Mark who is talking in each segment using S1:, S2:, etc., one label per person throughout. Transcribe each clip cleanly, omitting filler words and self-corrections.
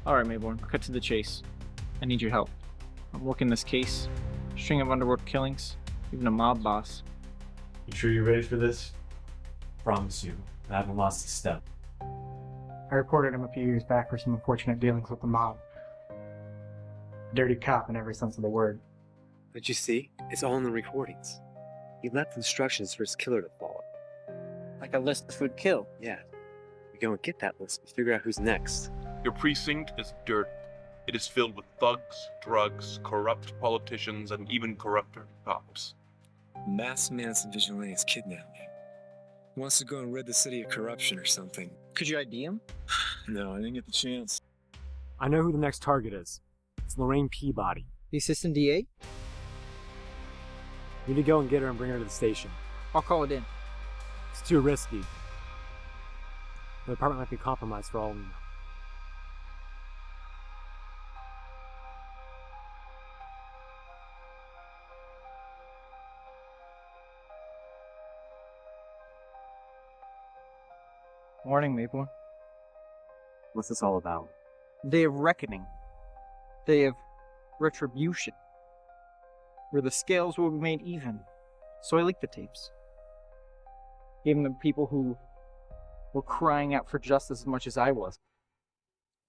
S1: Alright, Mayborn, cut to the chase. I need your help. I'm working this case, string of underworld killings, even a mob boss.
S2: You sure you're ready for this? Promise you, I haven't lost a step.
S3: I reported him a few years back for some unfortunate dealings with the mob. Dirty cop in every sense of the word.
S4: But you see, it's all in the recordings. He left instructions for his killer to follow.
S1: Like a list who'd kill.
S4: Yeah. We go and get that list and figure out who's next.
S5: Your precinct is dirt. It is filled with thugs, drugs, corrupt politicians, and even corrupter cops.
S6: Mass Manson vigilantes kidnapped me. He wants to go and rid the city of corruption or something.
S1: Could you ID him?
S6: No, I didn't get the chance.
S2: I know who the next target is. It's Lorraine Peabody.
S1: The assistant DA?
S2: You need to go and get her and bring her to the station.
S1: I'll call it in.
S2: It's too risky. The department might be compromised for all we know.
S1: Morning, Mayborn.
S2: What's this all about?
S1: Day of reckoning. Day of retribution. Where the scales will be made even. So I leaked the tapes. Gave them to people who were crying out for justice as much as I was.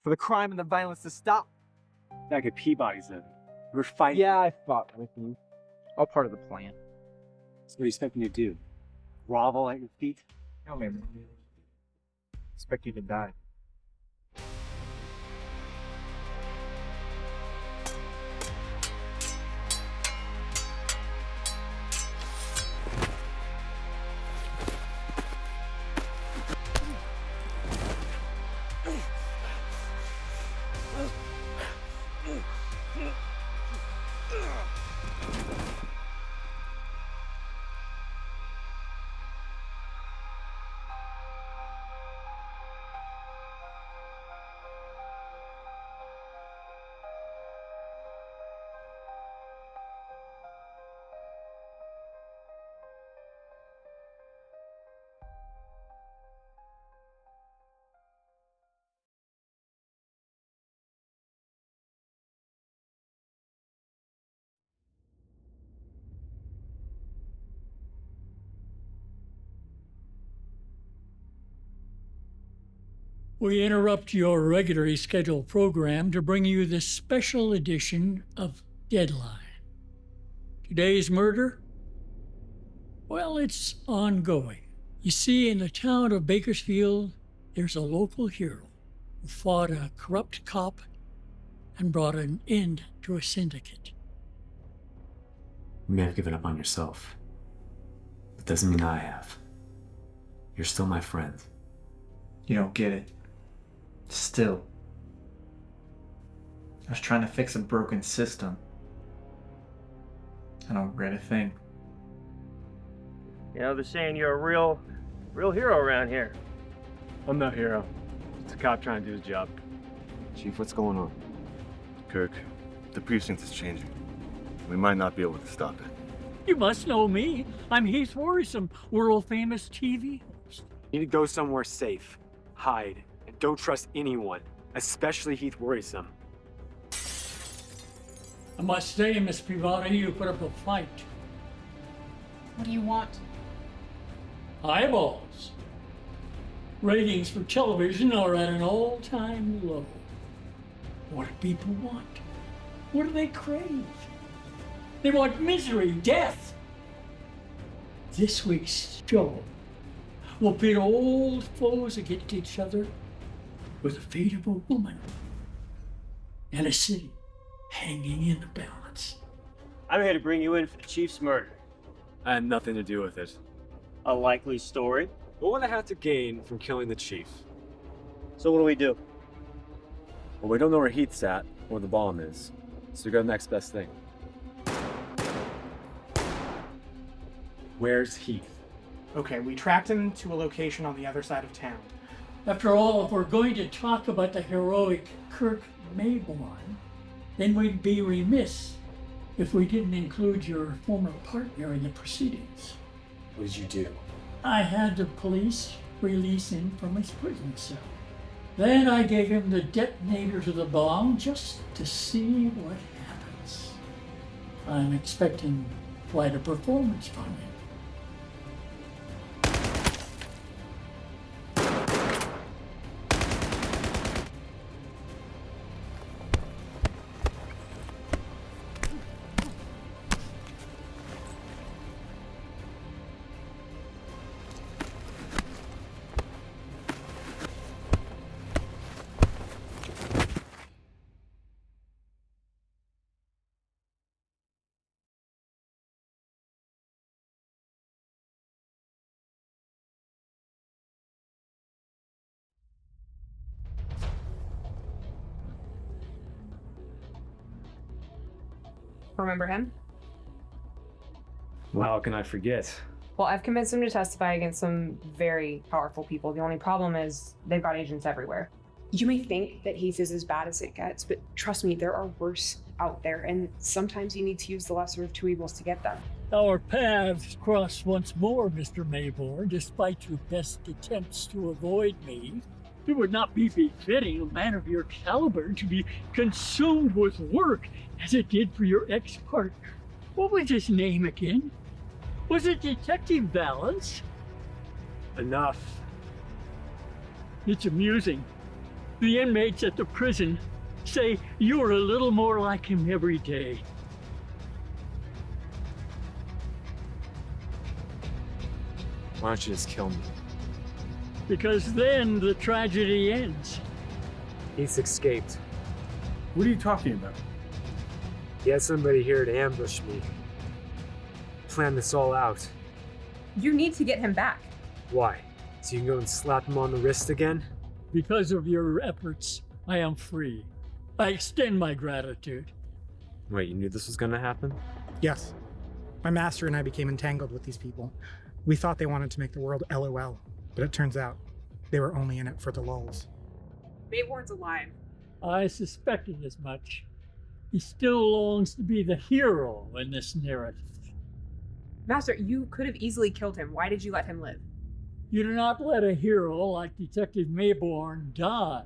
S1: For the crime and the violence to stop.
S2: Back at Peabody's in. We're fighting.
S1: Yeah, I fought with you. All part of the plan.
S2: So what do you expect me to do? Grovel at your feet?
S1: No, Mayborn. Expect you to die.
S7: We interrupt your regularly scheduled program to bring you this special edition of Deadline. Today's murder? Well, it's ongoing. You see, in the town of Bakersfield, there's a local hero who fought a corrupt cop and brought an end to a syndicate.
S2: You may have given up on yourself. But doesn't mean I have. You're still my friend.
S1: You don't get it. Still. I was trying to fix a broken system. I don't regret a thing.
S8: You know, they're saying you're a real hero around here.
S2: I'm no hero. It's a cop trying to do his job.
S9: Chief, what's going on? Kirk, the precinct is changing. We might not be able to stop it.
S7: You must know me. I'm Heath Worrisome, world-famous TV host.
S2: You need to go somewhere safe. Hide. And don't trust anyone, especially Heath Worrisome.
S7: I must say, Miss Peabody, you put up a fight.
S10: What do you want?
S7: Eyeballs. Ratings for television are at an all-time low. What do people want? What do they crave? They want misery, death. This week's show will pit old foes against each other with the fate of a woman and a city hanging in the balance.
S8: I'm here to bring you in for the Chief's murder.
S2: I had nothing to do with it.
S8: A likely story.
S2: What would I have to gain from killing the chief?
S8: So what do we do?
S2: Well, we don't know where Heath's at or the bomb is, so we go to the next best thing. Where's Heath?
S3: Okay, we tracked him to a location on the other side of town.
S7: After all, if we're going to talk about the heroic Kirk Mayborn, then we'd be remiss if we didn't include your former partner in the proceedings.
S2: What did you do?
S7: I had the police release him from his prison cell. Then I gave him the detonator to the bomb just to see what happens. I'm expecting quite a performance from him.
S11: Remember him?
S2: Well, how can I forget?
S11: Well, I've convinced him to testify against some very powerful people. The only problem is they've got agents everywhere. You may think that he's as bad as it gets, but trust me, there are worse out there, and sometimes you need to use the lesser of two evils to get them.
S7: Our paths cross once more, Mr. Mayborn, despite your best attempts to avoid me. It would not be befitting a man of your caliber to be consumed with work as it did for your ex-partner. What was his name again? Was it Detective Valance?
S6: Enough.
S7: It's amusing. The inmates at the prison say you're a little more like him every day.
S6: Why don't you just kill me?
S7: Because then the tragedy ends.
S6: He's escaped.
S9: What are you talking about?
S6: He had somebody here to ambush me. Plan this all out.
S11: You need to get him back.
S6: Why? So you can go and slap him on the wrist again?
S7: Because of your efforts, I am free. I extend my gratitude.
S6: Wait, you knew this was gonna happen?
S3: Yes. My master and I became entangled with these people. We thought they wanted to make the world LOL, but it turns out they were only in it for the lulz.
S11: Mayborn's alive.
S7: I suspected as much. He still longs to be the hero in this narrative.
S11: Master, you could have easily killed him. Why did you let him live?
S7: You do not let a hero like Detective Mayborn die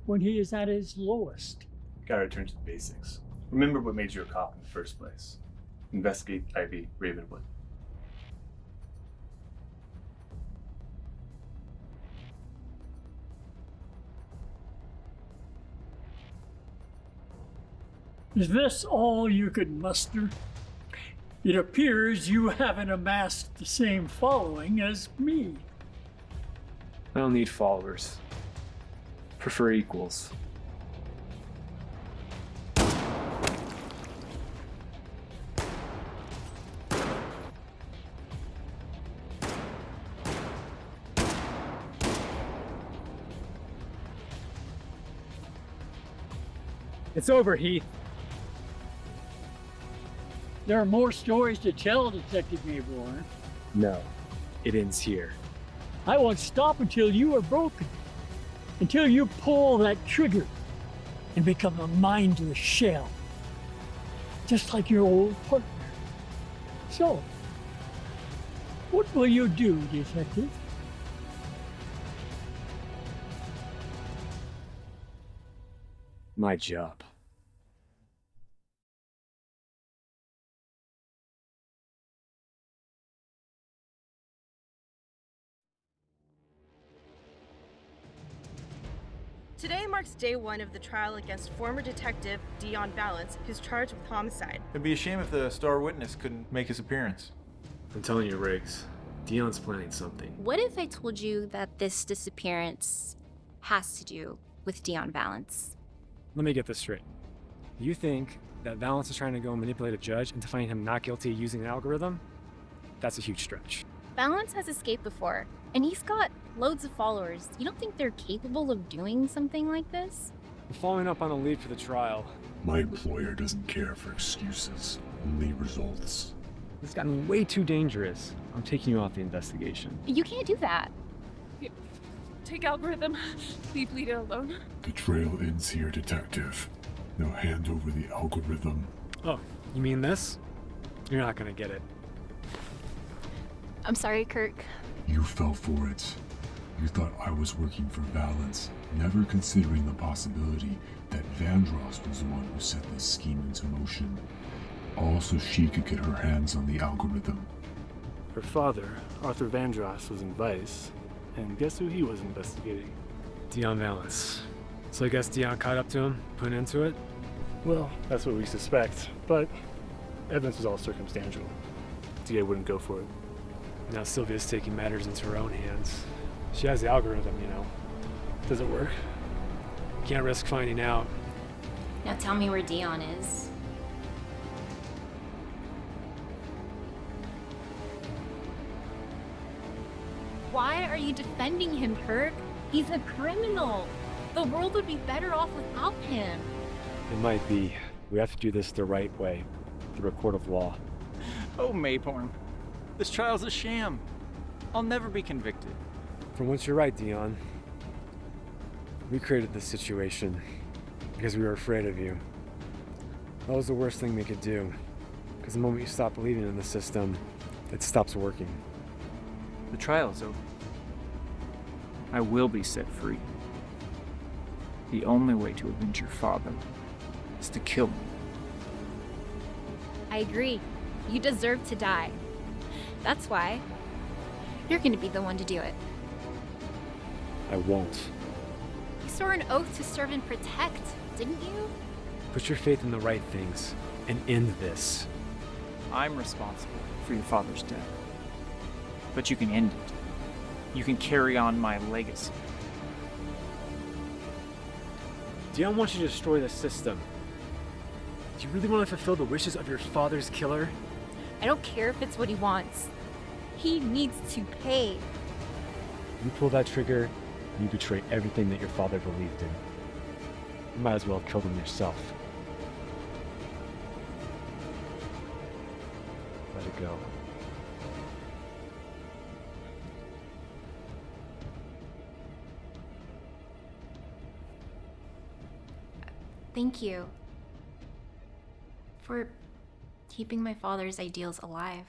S7: when he is at his lowest.
S9: Gotta return to the basics. Remember what made you a cop in the first place. Investigate Ivy Ravenwood.
S7: Is this all you could muster? It appears you haven't amassed the same following as me.
S2: I don't need followers. Prefer equals.
S6: It's over, Heath.
S7: There are more stories to tell, Detective Mayborn.
S6: No, it ends here.
S7: I won't stop until you are broken. Until you pull that trigger and become a mindless shell. Just like your old partner. So, what will you do, Detective?
S6: My job.
S12: Today marks day one of the trial against former detective Dion Valance, who's charged with homicide.
S13: It'd be a shame if the star witness couldn't make his appearance.
S2: I'm telling you, Riggs, Dion's planning something.
S14: What if I told you that this disappearance has to do with Dion Valance?
S6: Let me get this straight. You think that Valance is trying to go manipulate a judge into finding him not guilty using an algorithm? That's a huge stretch.
S14: Valance has escaped before, and he's got loads of followers. You don't think they're capable of doing something like this?
S6: Following up on a lead for the trial.
S15: My employer doesn't care for excuses, only results.
S6: It's gotten way too dangerous. I'm taking you off the investigation.
S14: You can't do that.
S10: Take algorithm. Leave Lita alone.
S15: The trail ends here, Detective. Now hand over the algorithm.
S6: Oh, you mean this? You're not gonna get it.
S14: I'm sorry, Kirk.
S15: You fell for it. You thought I was working for Valance, never considering the possibility that Vandross was the one who set this scheme into motion, all so she could get her hands on the algorithm.
S16: Her father, Arthur Vandross, was in Vice, and guess who he was investigating?
S6: Dion Valance. So I guess Dion caught up to him, put an end to it?
S16: Well, that's what we suspect, but evidence was all circumstantial. DA wouldn't go for it.
S6: Now Sylvia's taking matters into her own hands. She has the algorithm, you know. Does it work? Can't risk finding out.
S14: Now tell me where Dion is. Why are you defending him, Kirk? He's a criminal. The world would be better off without him.
S6: It might be. We have to do this the right way, through a court of law.
S1: Oh, Mayborn. This trial's a sham. I'll never be convicted.
S6: For once, you're right, Dion. We created this situation because we were afraid of you. That was the worst thing we could do. Because the moment you stop believing in the system, it stops working.
S1: The trial's over. I will be set free. The only way to avenge your father is to kill me.
S14: I agree. You deserve to die. That's why you're going to be the one to do it.
S6: I won't.
S14: You swore an oath to serve and protect, didn't you?
S6: Put your faith in the right things and end this.
S1: I'm responsible for your father's death. But you can end it. You can carry on my legacy.
S6: Dion wants you to destroy the system. Do you really want to fulfill the wishes of your father's killer?
S14: I don't care if it's what he wants. He needs to pay.
S6: You pull that trigger, you betray everything that your father believed in. You might as well have killed him yourself. Let it go.
S14: Thank you for keeping my father's ideals alive.